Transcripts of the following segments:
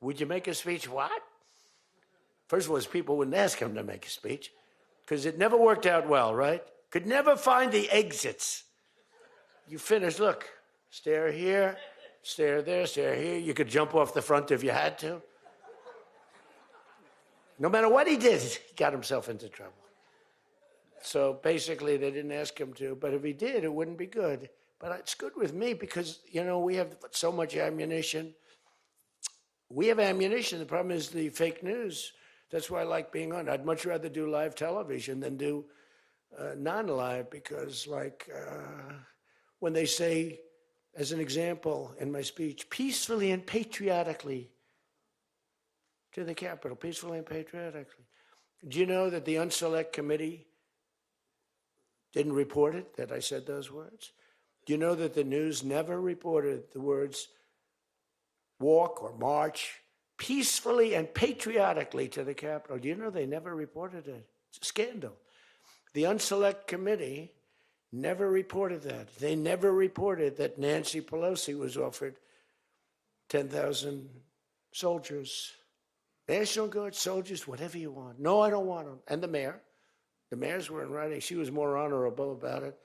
Would you make a speech? What? First of all, people wouldn't ask him to make a speech because it never worked out well, right? Could never find the exits. You finish, look, stare here, stare there, stare here. You could jump off the front if you had to. No matter what he did, he got himself into trouble. So basically, they didn't ask him to, but if he did, it wouldn't be good. But it's good with me because, you know, we have so much ammunition. We have ammunition. The problem is the fake news. That's why I like being on. I'd much rather do live television than do non-live because, like, when they say, as an example in my speech, peacefully and patriotically to the Capitol, peacefully and patriotically. Do you know that the Unselect Committee didn't report it, that I said those words? Do you know that the news never reported the words walk or march peacefully and patriotically to the Capitol? Do you know they never reported it? It's a scandal. The Unselect Committee never reported that. They never reported that Nancy Pelosi was offered 10,000 soldiers, National Guard soldiers, whatever you want. No, I don't want them. And the mayor. The mayors were in writing. She was more honorable about it.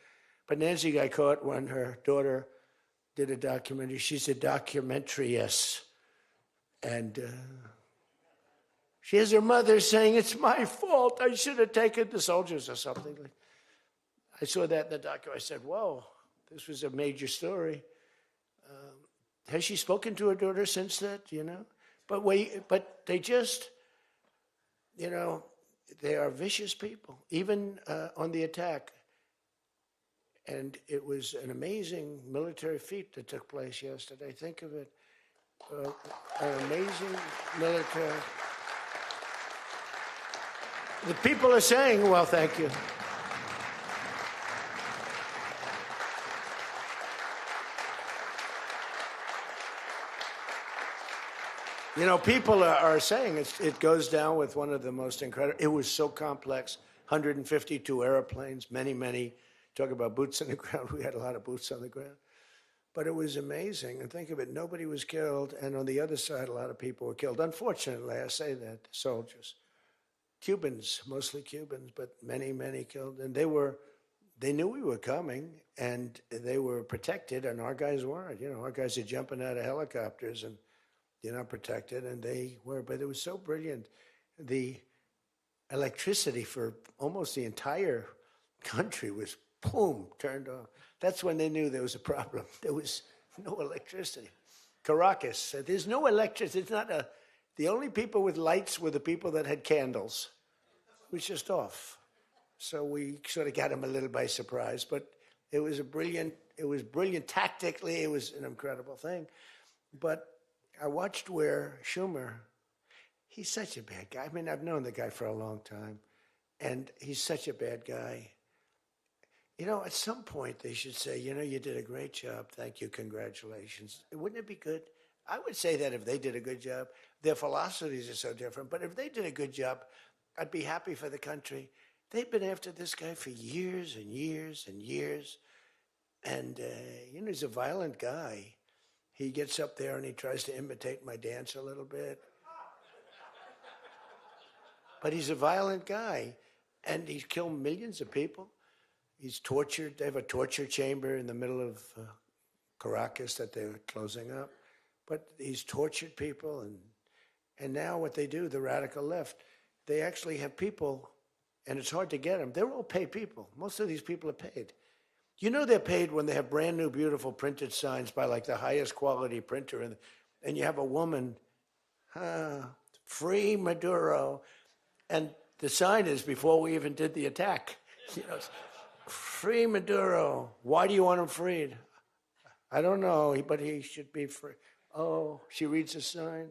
But Nancy got caught when her daughter did a documentary. She's a documentariess. And she has her mother saying, it's my fault. I should have taken the soldiers or something. I saw that in the documentary. I said, whoa, this was a major story. Has she spoken to her daughter since that, you know? But they just, you know, they are vicious people, even on the attack. And it was an amazing military feat that took place yesterday. Think of it. An amazing military. The people are saying, well, thank you. You know, people are saying it goes down with one of the most incredible. It was so complex. 152 airplanes, many. Talk about boots on the ground. We had a lot of boots on the ground. But it was amazing. And think of it, nobody was killed. And on the other side, a lot of people were killed. Unfortunately, I say that, soldiers. Cubans, mostly Cubans, but many killed. And they knew we were coming, and they were protected, and our guys weren't. You know, our guys are jumping out of helicopters, and you're not protected, and they were. But it was so brilliant. The electricity for almost the entire country was, boom, turned off. That's when they knew there was a problem. There was no electricity. Caracas, there's no electricity. It's not the only people with lights were the people that had candles. It was just off. So we sort of got them a little by surprise, but it was brilliant tactically. It was an incredible thing. But I watched where Schumer, he's such a bad guy. I mean, I've known the guy for a long time, and he's such a bad guy. You know, at some point they should say, you know, you did a great job. Thank you. Congratulations. Wouldn't it be good? I would say that if they did a good job. Their philosophies are so different, but if they did a good job, I'd be happy for the country. They've been after this guy for years and years and years. And, you know, he's a violent guy. He gets up there and he tries to imitate my dance a little bit. But he's a violent guy, and he's killed millions of people. He's tortured. They have a torture chamber in the middle of Caracas that they're closing up. But he's tortured people, and now what they do, the radical left, they actually have people, and it's hard to get them. They're all paid people. Most of these people are paid. You know they're paid when they have brand new, beautiful printed signs by like the highest quality printer, and you have a woman, free Maduro, and the sign is before we even did the attack. You know, free Maduro. Why do you want him freed? I don't know, but he should be free. Oh, she reads the sign.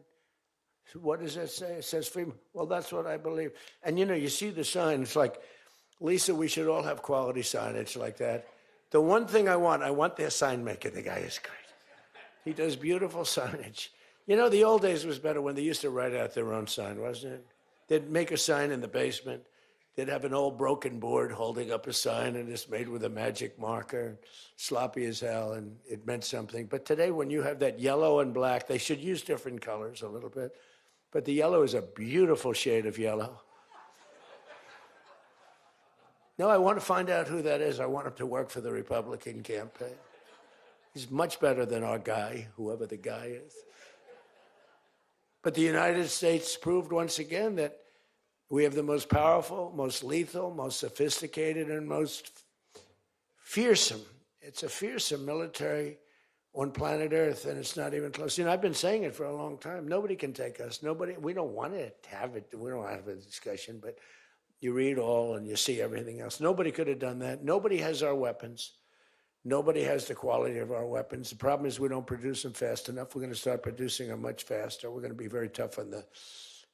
What does that say? It says free. Well, that's what I believe. And you know, you see the sign. It's like, Lisa, we should all have quality signage like that. The one thing I want their sign maker. The guy is great. He does beautiful signage. You know, the old days was better when they used to write out their own sign, wasn't it? They'd make a sign in the basement. they'd have an old broken board holding up a sign, and it's made with a magic marker, sloppy as hell, and it meant something. But today, when you have that yellow and black, they should use different colors a little bit. But the yellow is a beautiful shade of yellow. No, I want to find out who that is. I want him to work for the Republican campaign. He's much better than our guy, whoever the guy is. But the United States proved once again that we have the most powerful, most lethal, most sophisticated, and most fearsome. It's a fearsome military on planet Earth, and it's not even close. You know, I've been saying it for a long time. Nobody can take us. Nobody. We don't want to have it. We don't have a discussion, but you read all and you see everything else. Nobody could have done that. Nobody has our weapons. Nobody has the quality of our weapons. The problem is we don't produce them fast enough. We're going to start producing them much faster. We're going to be very tough on the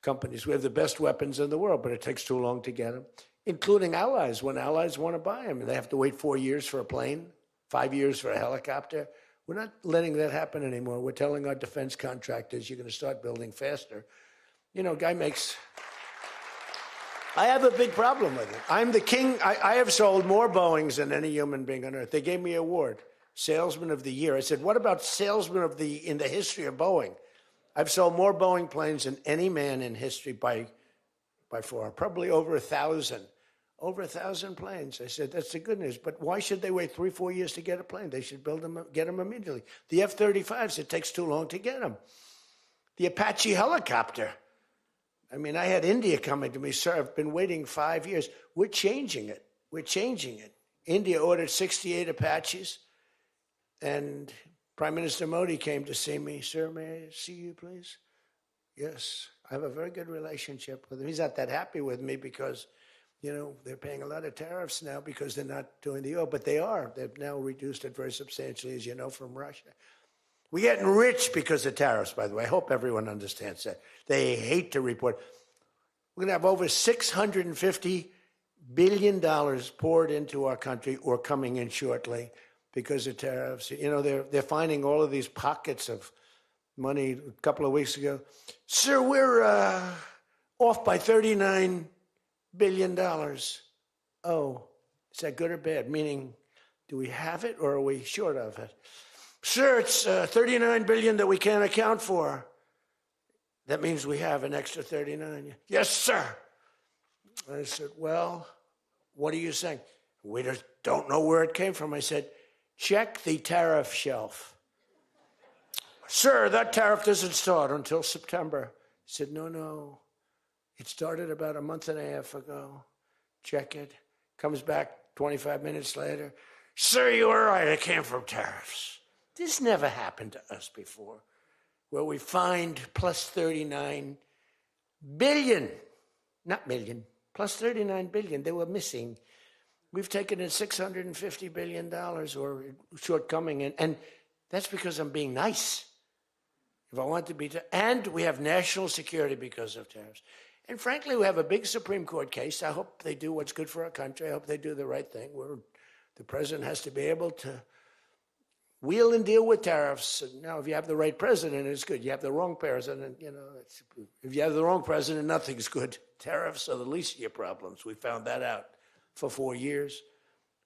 companies. We have the best weapons in the world, but it takes too long to get them, including allies. When allies want to buy them, they have to wait 4 years for a plane, 5 years for a helicopter. We're not letting that happen anymore. We're telling our defense contractors, you're going to start building faster. You know, guy makes... I have a big problem with it. I'm the king. I have sold more Boeings than any human being on earth. They gave me an award, Salesman of the Year. I said, what about Salesman of the in the history of Boeing? I've sold more Boeing planes than any man in history by far, probably over 1,000. Over 1,000 planes. I said, that's the good news. But why should they wait 3-4 years to get a plane? They should build them, get them immediately. The F-35s, it takes too long to get them. The Apache helicopter. I mean, I had India coming to me, sir, I've been waiting 5 years. We're changing it. We're changing it. India ordered 68 Apaches, and Prime Minister Modi came to see me. Sir, may I see you, please? Yes. I have a very good relationship with him. He's not that happy with me because, you know, they're paying a lot of tariffs now because they're not doing the oil, but they are. They've now reduced it very substantially, as you know, from Russia. We're getting rich because of tariffs, by the way. I hope everyone understands that. They hate to report. We're going to have over $650 billion poured into our country or coming in shortly because of tariffs. You know, they're finding all of these pockets of money. A couple of weeks ago, sir, we're off by $39 billion. Oh, is that good or bad? Meaning, do we have it or are we short of it? Sir, it's $39 billion that we can't account for. That means we have an extra 39. Yes, sir. I said, well, what are you saying? We just don't know where it came from. I said, check the tariff shelf. Sir, that tariff doesn't start until September. He said, no. It started about a month and a half ago. Check it. Comes back 25 minutes later. Sir, you were right. It came from tariffs. This never happened to us before, where we find plus 39 billion, not million, plus 39 billion. They were missing. We've taken in $650 billion or shortcoming, and that's because I'm being nice. If I want to be, and we have national security because of tariffs. And frankly, we have a big Supreme Court case. I hope they do what's good for our country. I hope they do the right thing. The president has to be able to wheel and deal with tariffs. Now, if you have the right president, it's good. You have the wrong president, you know, if you have the wrong president, nothing's good. Tariffs are the least of your problems. We found that out for 4 years.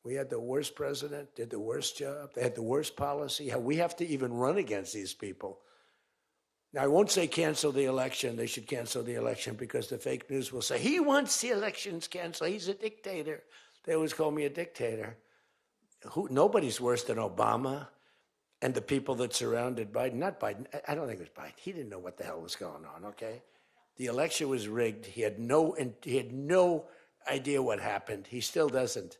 We had the worst president, did the worst job. They had the worst policy. We have to even run against these people. Now, I won't say cancel the election. They should cancel the election because the fake news will say, he wants the elections canceled. He's a dictator. They always call me a dictator. Nobody's worse than Obama and the people that surrounded Biden. Not Biden. I don't think it was Biden. He didn't know what the hell was going on, okay? The election was rigged. He had no idea what happened. He still doesn't.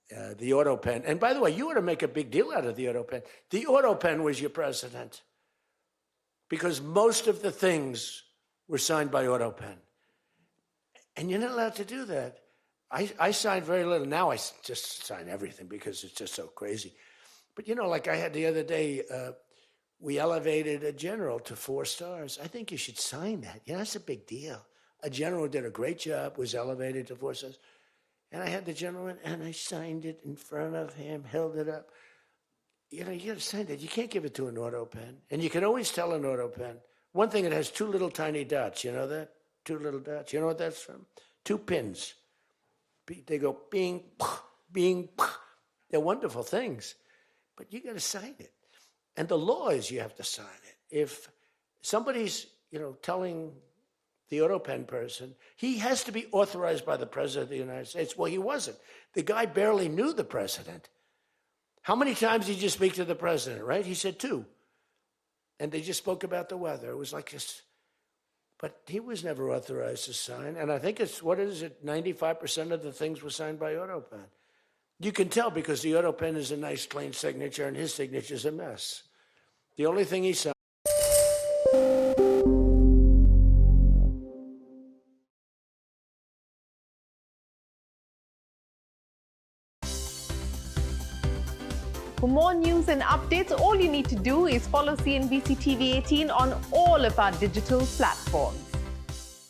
The Autopen. And by the way, you ought to make a big deal out of the Autopen. The Autopen was your president because most of the things were signed by Autopen. And you're not allowed to do that. I signed very little. Now I just sign everything because it's just so crazy. But, you know, like I had the other day, we elevated a general to 4 stars. I think you should sign that. You know, that's a big deal. A general did a great job, was elevated to 4 stars. And I had the general in, and I signed it in front of him, held it up. You know, you got to sign that. You can't give it to an Autopen. And you can always tell an Autopen. One thing, it has 2 little tiny dots. You know that? 2 little dots. You know what that's from? 2 pins. They go bing, bing. They're wonderful things, but you got to sign it. And the law is you have to sign it. If somebody's, telling the Autopen person, he has to be authorized by the President of the United States. Well, he wasn't. The guy barely knew the President. How many times did you speak to the President, right? He said 2. And they just spoke about the weather. It was like this. But he was never authorized to sign. And I think 95% of the things were signed by Autopen. You can tell because the Autopen is a nice, clean signature, and his signature is a mess. The only thing he signed. For more news and updates, all you need to do is follow CNBC TV 18 on all of our digital platforms.